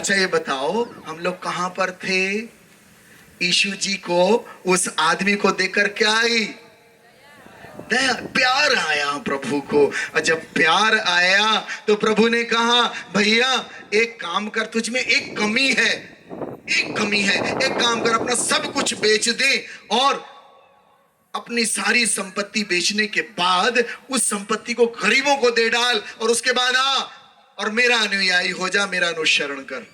अच्छा ये बताओ, हम लोग कहां पर थे? यीशु जी को उस आदमी को देखकर क्या आई? दया, प्यार आया प्रभु को। और जब प्यार आया तो प्रभु ने कहा, भैया एक काम कर, तुझ में एक कमी है, एक कमी है, एक काम कर, अपना सब कुछ बेच दे और अपनी सारी संपत्ति बेचने के बाद उस संपत्ति को गरीबों को दे डाल, और उसके बाद आ और मेरा अनुयायी हो जा, मेरा अनुसरण कर।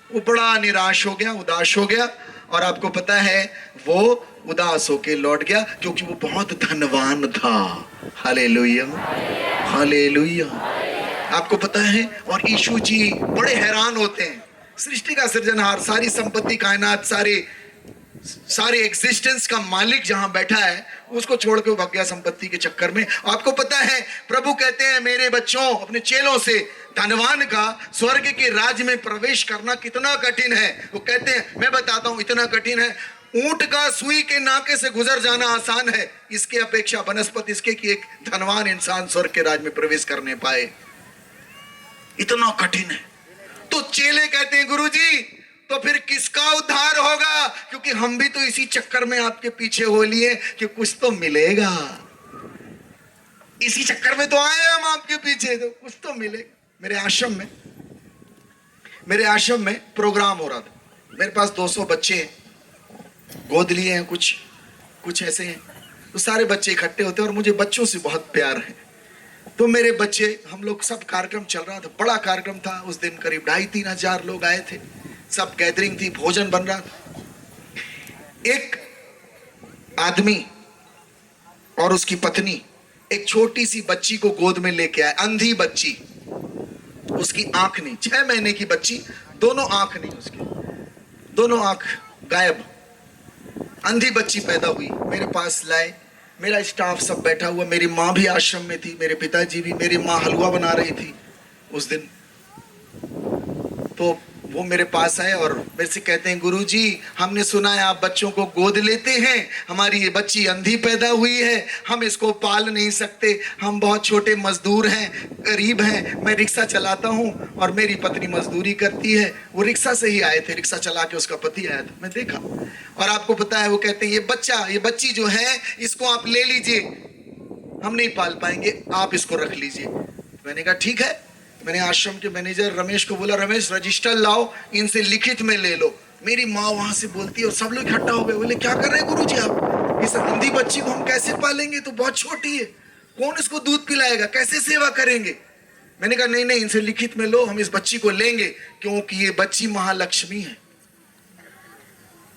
वो बड़ा निराश हो गया, उदास हो गया, और आपको पता है वो उदास होके लौट गया क्योंकि वो बहुत धनवान था। Hallelujah, hallelujah. आपको पता है, और यीशु जी बड़े हैरान होते हैं, सृष्टि का सृजनहार, सारी संपत्ति, कायनात, सारे एग्जिस्टेंस का मालिक जहां बैठा है, उसको छोड़ के भाग गया संपत्ति के चक्कर में। आपको पता है प्रभु कहते हैं मेरे बच्चों, अपने चेलों से, धनवान का स्वर्ग के राज्य में प्रवेश करना कितना कठिन है। वो कहते हैं, मैं बताता हूं, इतना कठिन है, ऊंट का सुई के नाके से गुजर जाना आसान है, इसके अपेक्षा बनस्पत इसके कि एक धनवान इंसान स्वर्ग के राज्य में प्रवेश करने पाए, इतना कठिन है। तो चेले कहते हैं, गुरुजी तो फिर किसका उद्धार होगा? क्योंकि हम भी तो इसी चक्कर में आपके पीछे हो लिए कि कुछ तो मिलेगा, इसी चक्कर में तो आए हम आपके पीछे, तो कुछ तो मिलेगा। मेरे आश्रम में प्रोग्राम हो रहा था। मेरे पास 200 बच्चे हैं, गोद लिए हैं, कुछ ऐसे हैं, तो सारे बच्चे इकट्ठे होते हैं और मुझे बच्चों से बहुत प्यार है। तो मेरे बच्चे, हम लोग सब, कार्यक्रम चल रहा था, बड़ा कार्यक्रम था उस दिन, करीब 2,500-3 हजार लोग आए थे, सब गैदरिंग थी, भोजन बन रहा था। एक आदमी और उसकी पत्नी एक छोटी सी बच्ची को गोद में लेके आए, अंधी बच्ची, उसकी आंख नहीं, 6 महीने की बच्ची, दोनों आंख नहीं उसकी, दोनों आंख गायब, अंधी बच्ची पैदा हुई, मेरे पास लाए। मेरा स्टाफ सब बैठा हुआ, मेरी माँ भी आश्रम में थी, मेरे पिताजी भी, मेरी माँ हलवा बना रही थी उस दिन। तो वो मेरे पास आए और मेरे से कहते हैं, गुरुजी हमने सुना है आप बच्चों को गोद लेते हैं, हमारी ये बच्ची अंधी पैदा हुई है, हम इसको पाल नहीं सकते, हम बहुत छोटे मजदूर हैं, गरीब हैं, मैं रिक्शा चलाता हूँ और मेरी पत्नी मजदूरी करती है। वो रिक्शा से ही आए थे, रिक्शा चला के उसका पति आया था, मैं देखा। और आपको पता है वो कहते हैं, ये बच्ची जो है इसको आप ले लीजिए, हम नहीं पाल पाएंगे, आप इसको रख लीजिए। मैंने कहा ठीक है। मैंने आश्रम के मैनेजर रमेश को बोला, रमेश रजिस्टर लाओ, इनसे लिखित में ले लो। मेरी माँ वहां से बोलती है और सब लोग इकट्ठा हो गए, बोले क्या कर रहे हैं गुरुजी आप, इस अंधी बच्ची को हम कैसे पालेंगे, तो बहुत छोटी है, कौन इसको दूध पिलाएगा, कैसे सेवा करेंगे। मैंने कहा नहीं नहीं, इनसे लिखित में लो, हम इस बच्ची को लेंगे, क्योंकि ये बच्ची महालक्ष्मी है,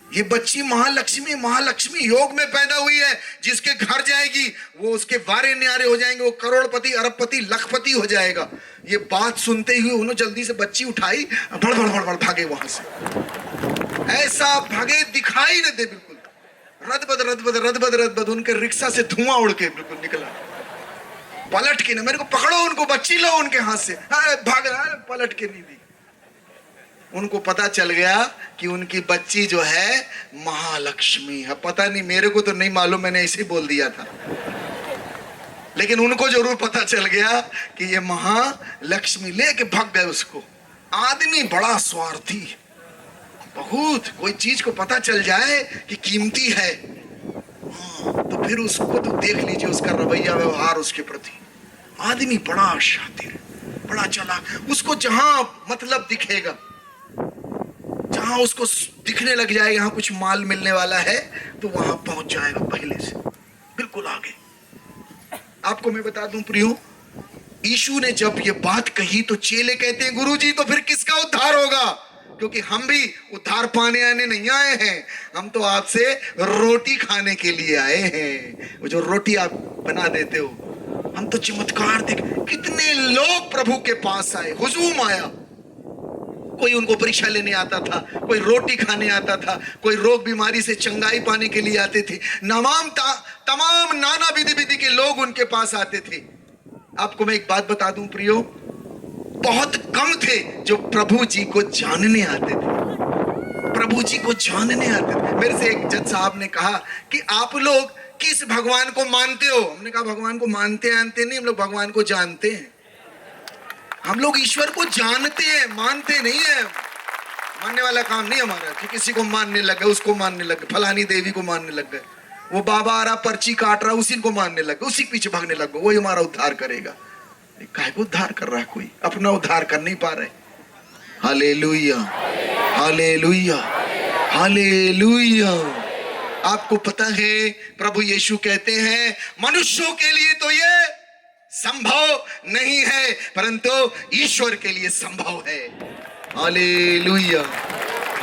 ये बच्ची महालक्ष्मी योग में पैदा हुई है, जिसके घर जाएगी वो उसके वारे न्यारे हो जाएंगे, वो करोड़पति, अरबपति, लखपति हो जाएगा। ये बात सुनते ही उन्होंने जल्दी से बच्ची उठाई, भड़ भड़ भड़ भड़ भागे वहां से, ऐसा भागे दिखाई न दे, बिल्कुल रद बद उनके रिक्शा से धुआं उड़ के बिल्कुल निकला, पलट के ना, मेरे को पकड़ो उनको, बच्ची लो उनके हाथ से, भाग रहा है, पलट के नहीं दी। उनको पता चल गया कि उनकी बच्ची जो है महालक्ष्मी है। पता नहीं, मेरे को तो नहीं मालूम, मैंने ऐसे ही बोल दिया था, लेकिन उनको जरूर पता चल गया कि ये महालक्ष्मी, लेके भाग गए उसको। आदमी बड़ा स्वार्थी, बहुत, कोई चीज को पता चल जाए कि कीमती है, तो फिर उसको तो देख लीजिए, उसका रवैया व्यवहार उसके प्रति। आदमी बड़ा शातिर, बड़ा चालाक, उसको जहां मतलब दिखेगा, जहां उसको दिखने लग जाएगा यहाँ कुछ माल मिलने वाला है, तो वहां पहुंच जाएगा पहले से, बिल्कुल आगे। आपको मैं बता दूं प्रियो, यीशु ने जब ये बात कही तो चेले कहते हैं, गुरुजी तो फिर किसका उद्धार होगा, क्योंकि हम भी उद्धार पाने आने नहीं आए हैं, हम तो आपसे रोटी खाने के लिए आए हैं, वो जो रोटी आप बना देते हो। हम तो चमत्कार देख, कितने लोग प्रभु के पास आए, हुजूम आया, कोई उनको परीक्षा लेने आता था, कोई रोटी खाने आता था, कोई रोग बीमारी से चंगाई पाने के लिए आते थे, तमाम नाना विधि के लोग उनके पास आते थे। आपको मैं एक बात बता दूं प्रियो, बहुत कम थे जो प्रभु जी को जानने आते थे, प्रभु जी को जानने आते थे। मेरे से एक जज साहब ने कहा कि आप लोग किस भगवान को मानते हो? हमने कहा भगवान को मानते नहीं, हम लोग भगवान को जानते हैं, हम लोग ईश्वर को जानते हैं, मानते नहीं है। मानने वाला काम नहीं हमारा कि किसी को मानने लग गए, उसको मानने लग गए, फलानी देवी को मानने लग गए, वो बाबा आ रहा पर्ची काट रहा उसी को मानने लग गए, उसी के पीछे भागने लग गए, वही हमारा उद्धार करेगा। काहे को उद्धार कर रहा है? कोई अपना उद्धार कर नहीं पा रहे। Hallelujah, hallelujah, hallelujah. आपको पता है प्रभु यीशु कहते हैं मनुष्यों के लिए तो ये संभव नहीं है परंतु ईश्वर के लिए संभव है। Hallelujah,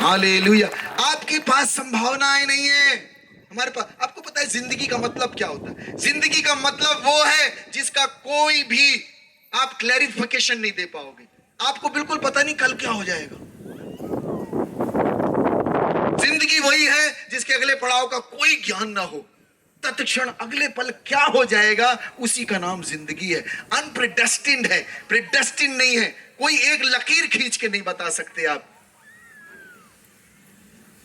hallelujah. आपके पास संभावनाएं नहीं है, हमारे पास। आपको पता है जिंदगी का मतलब क्या होता है? जिंदगी का मतलब वो है जिसका कोई भी आप क्लैरिफिकेशन नहीं दे पाओगे। आपको बिल्कुल पता नहीं कल क्या हो जाएगा। जिंदगी वही है जिसके अगले पड़ाव का कोई ज्ञान ना हो, तत्क्षण अगले पल क्या हो जाएगा, उसी का नाम जिंदगी है। अनप्रिडेस्टिन्ड है, प्रिडेस्टिन्ड नहीं है। कोई एक लकीर खींच के नहीं बता सकते आप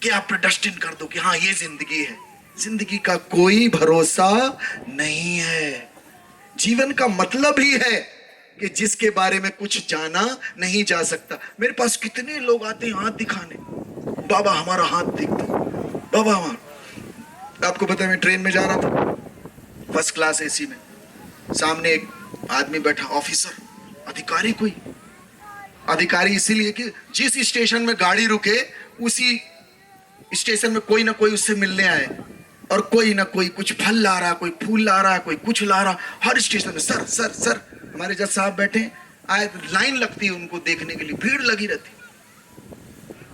कि आप प्रिडेस्टिन्ड कर दो कि हाँ ये जिंदगी है। जिंदगी का कोई भरोसा नहीं है। जीवन का मतलब ही है कि जिसके बारे में कुछ जाना नहीं जा सकता। मेरे पास कितने लोग आते हैं हाथ दिखाने, बाबा हमारा हाथ दिख दो, बाबा हमारा। आपको पता है मैं ट्रेन में जा रहा था, फर्स्ट क्लास एसी में, सामने एक आदमी बैठा, ऑफिसर, अधिकारी। कोई अधिकारी इसीलिए कि जिस स्टेशन में गाड़ी रुके उसी स्टेशन में कोई ना कोई उससे मिलने आए, और कोई ना कोई कुछ फल ला रहा, कोई फूल ला रहा, कोई कुछ ला रहा, हर स्टेशन में सर सर सर। हमारे जज साहब बैठे आए, लाइन लगती है उनको देखने के लिए, भीड़ लगी रहती।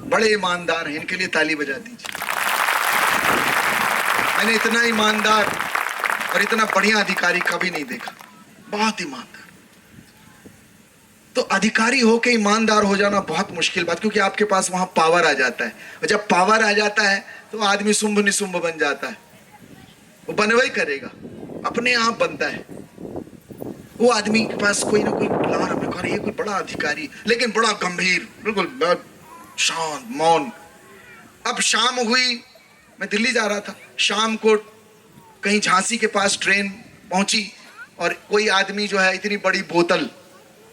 बड़े ईमानदार हैं, इनके लिए ताली बजा दीजिए। मैंने इतना ईमानदार और इतना बढ़िया अधिकारी कभी नहीं देखा, बहुत ईमानदार। तो अधिकारी होके ईमानदार हो जाना बहुत मुश्किल बात, क्योंकि आपके पास वहां पावर आ जाता है, और जब पावर आ जाता है तो आदमी शुंभ निशुंभ बन जाता है। वो बनवा ही करेगा, अपने आप बनता है। वो आदमी के पास कोई ना कोई ला रहा, मैं कह रहा ये कोई बड़ा अधिकारी, लेकिन बड़ा गंभीर, बिल्कुल शांत मौन। अब शाम हुई, मैं दिल्ली जा रहा था, शाम को कहीं झांसी के पास ट्रेन पहुंची, और कोई आदमी जो है इतनी बड़ी बोतल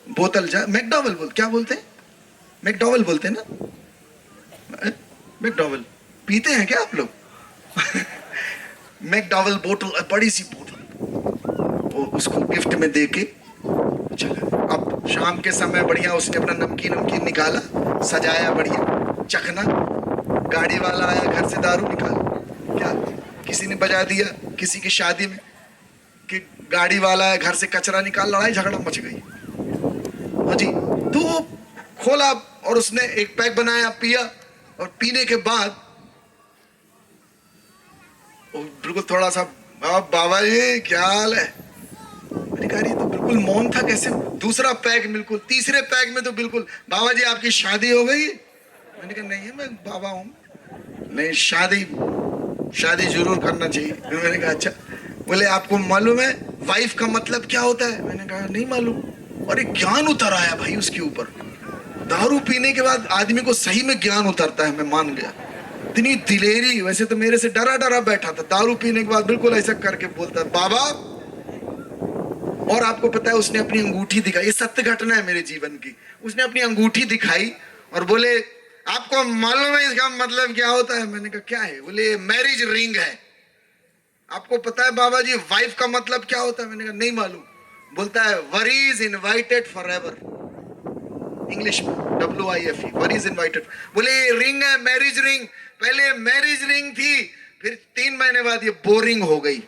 मैकडॉवल क्या बोलते हैं? मैकडॉवल बोलते हैं ना? मैकडॉवल पीते हैं क्या आप लोग? मैकडॉवल बोतल, बड़ी सी बोतल, वो उसको गिफ्ट में दे के चला। अब शाम के समय बढ़िया उसने अपना नमकीन निकाला, सजाया बढ़िया, चखना। गाड़ी वाला आया, घर से दारू निकाला, क्या किसी ने बजा दिया किसी की शादी में, कि गाड़ी वाला है, घर से कचरा निकाल, लड़ाई झगड़ा मच गई। हाँ जी, तो वो खोला और उसने एक पैक बनाया, पिया, और पीने के बाद बिल्कुल थोड़ा सा, बाबा जी क्या हाल है? अधिकारी तो बिल्कुल मौन था, कैसे? दूसरा पैक बिल्कुल, तीसरे पैक में तो बिल्कुल, बाबा जी आपकी शादी हो गई? मैंने कहा नहीं है, मैं बाबा हूँ। नहीं, शादी जरूर करना चाहिए। मैंने कहा अच्छा। बोले आपको मालूम है वाइफ का मतलब क्या होता है? मैंने कहा नहीं मालूम। और एक ज्ञान उतर आया भाई उसके ऊपर। दारू पीने के बाद आदमी को सही में ज्ञान उतरता है, मैं मान गया। इतनी दिलेरी, वैसे तो मेरे से डरा डरा बैठा था, दारू पीने के बाद बिल्कुल ऐसा करके बोलता है बाबा। और आपको पता है उसने अपनी अंगूठी दिखाई, ये सत्य घटना है मेरे जीवन की। उसने अपनी अंगूठी दिखाई और बोले आपको मालूम है इसका मतलब क्या होता है? मैंने कहा क्या है? बोले मैरिज रिंग है। आपको पता है बाबा जी वाइफ का मतलब क्या होता है? मैंने कहा नहीं मालूम। बोलता है worries invited for ever, English में WIFE, वरीज इनवाइटेड। बोले रिंग है मैरिज रिंग। पहले मैरिज रिंग थी, फिर 3 महीने बाद ये बोरिंग हो गई,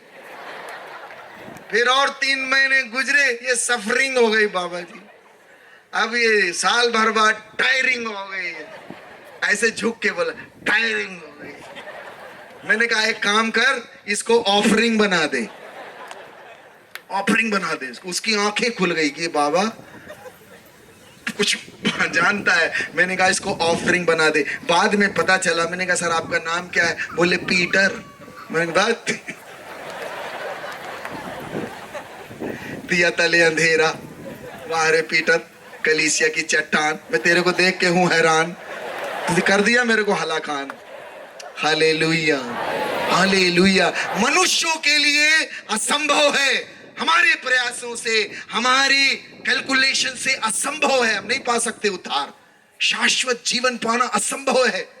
फिर और 3 महीने गुजरे, ये सफरिंग हो गई बाबा जी। अब ये साल भर बाद टायरिंग हो गई। ऐसे झुक के बोला टायरिंग हो गई। मैंने कहा एक काम कर, इसको ऑफरिंग बना दे, ऑफरिंग बना दे। उसकी आंखें खुल गई कि बाबा कुछ जानता है। मैंने कहा इसको ऑफरिंग बना दे। बाद में पता चला, मैंने कहा सर आपका नाम क्या है? बोले पीटर। मैंने कहा दिया तले अंधेरा, वाह रे पीटर, कलीसिया की चट्टान, मैं तेरे को देख के हूं हैरान, तूने कर दिया मेरे को हलाकान। Hallelujah, hallelujah. मनुष्यों के लिए असंभव है, हमारे प्रयासों से, हमारी कैलकुलेशन से असंभव है, हम नहीं पा सकते उद्धार। शाश्वत जीवन पाना असंभव है।